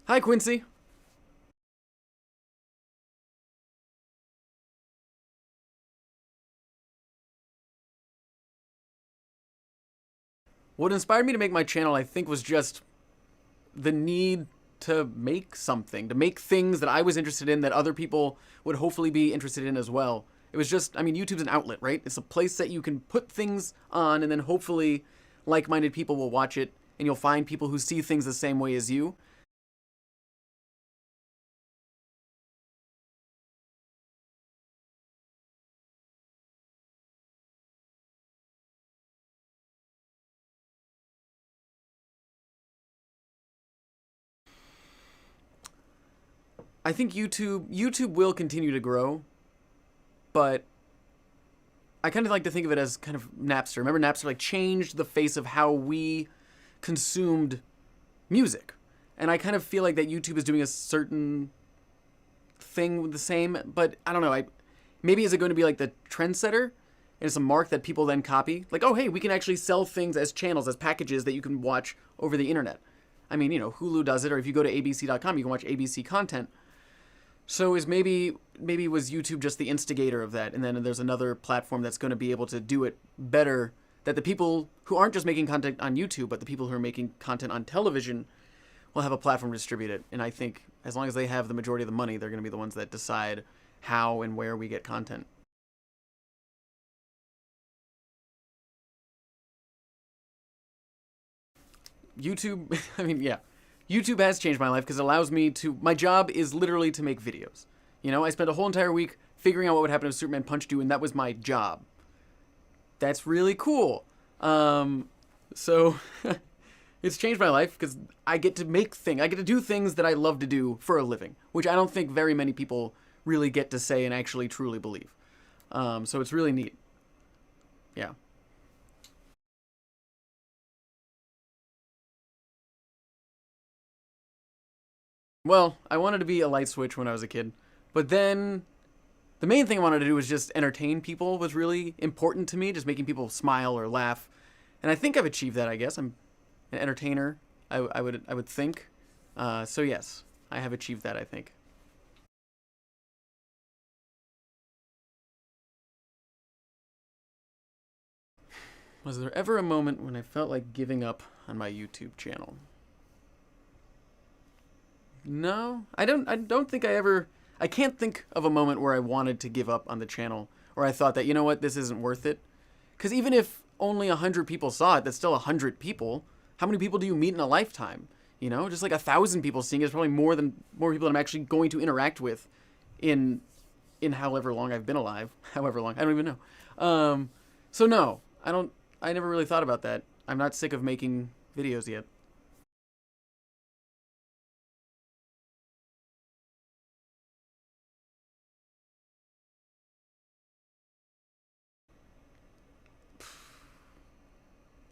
Hi, Quincy. What inspired me to make my channel, I think, was just the need to make something, to make things that I was interested in that other people would hopefully be interested in as well. It was just, I mean, YouTube's an outlet, right? It's a place that you can put things on and then hopefully like-minded people will watch it and you'll find people who see things the same way as you. I think YouTube will continue to grow, but I kind of like to think of it as kind of Napster. Remember Napster like changed the face of how we consumed music. And I kind of feel like that YouTube is doing a certain thing with the same, but I don't know. Maybe is it going to be like the trendsetter? And it's a mark that people then copy. Like, oh, hey, we can actually sell things as channels, as packages that you can watch over the internet. I mean, Hulu does it, or if you go to abc.com, you can watch ABC content. So is maybe was YouTube just the instigator of that, and then there's another platform that's going to be able to do it better, that the people who aren't just making content on YouTube, but the people who are making content on television will have a platform to distribute it. And I think as long as they have the majority of the money, they're going to be the ones that decide how and where we get content. YouTube, I mean, yeah. YouTube has changed my life because it allows me to, my job is literally to make videos. I spent a whole entire week figuring out what would happen if Superman punched you, and that was my job. That's really cool. So it's changed my life because I get to make things, I get to do things that I love to do for a living, which I don't think very many people really get to say and actually truly believe. So it's really neat. Yeah. Well, I wanted to be a light switch when I was a kid, but then the main thing I wanted to do was just entertain people was really important to me, just making people smile or laugh. And I think I've achieved that, I guess. I'm an entertainer, I would think. So yes, I have achieved that, I think. Was there ever a moment when I felt like giving up on my YouTube channel? No, I don't think I ever. I can't think of a moment where I wanted to give up on the channel, or I thought that what, this isn't worth it. Because even if only 100 people saw it, that's still 100 people. How many people do you meet in a lifetime? Just like 1,000 people seeing it is probably more people than I'm actually going to interact with in in however long I've been alive. However long, I don't even know. So no, I don't. I never really thought about that. I'm not sick of making videos yet.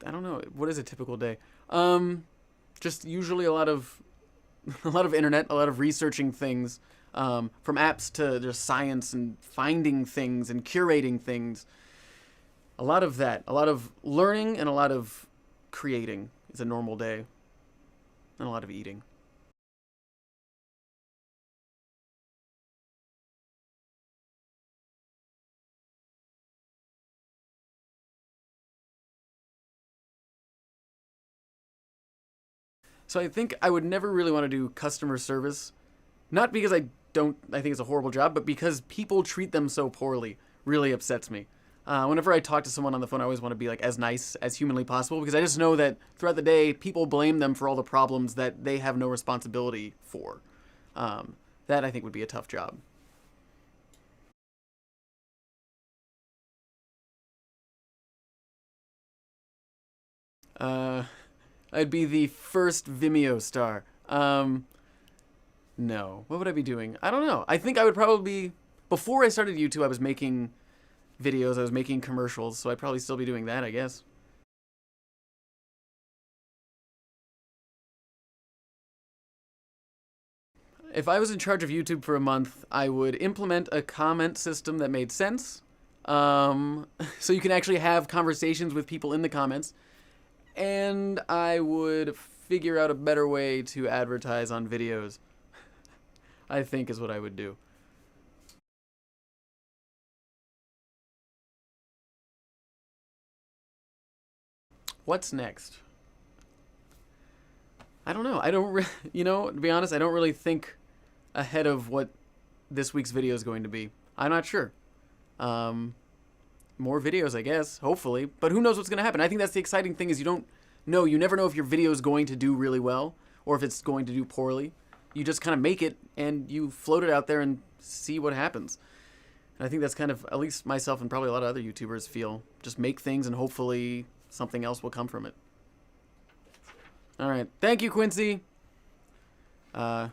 I don't know. What is a typical day? Um, just usually a lot of a lot of internet, a lot of researching things, from apps to just science and finding things and curating things. A lot of that, a lot of learning, and a lot of creating is a normal day, and a lot of eating. So I think I would never really want to do customer service, not because I think it's a horrible job, but because people treat them so poorly really upsets me. Whenever I talk to someone on the phone, I always want to be like as nice as humanly possible because I just know that throughout the day, people blame them for all the problems that they have no responsibility for. That I think would be a tough job. Uh, I'd be the first Vimeo star. No, what would I be doing? I don't know. I think I would probably before I started YouTube, I was making videos, I was making commercials, so I'd probably still be doing that, I guess. If I was in charge of YouTube for a month, I would implement a comment system that made sense. So you can actually have conversations with people in the comments. And I would figure out a better way to advertise on videos. I think is what I would do. What's next? I don't know. I don't you know, to be honest, I don't really think ahead of what this week's video is going to be. I'm not sure. More videos, I guess, hopefully. But who knows what's going to happen? I think that's the exciting thing is you don't know. You never know if your video is going to do really well or if it's going to do poorly. You just kind of make it and you float it out there and see what happens. And I think that's kind of, at least myself and probably a lot of other YouTubers feel, just make things and hopefully something else will come from it. All right. Thank you, Quincy. Goodbye.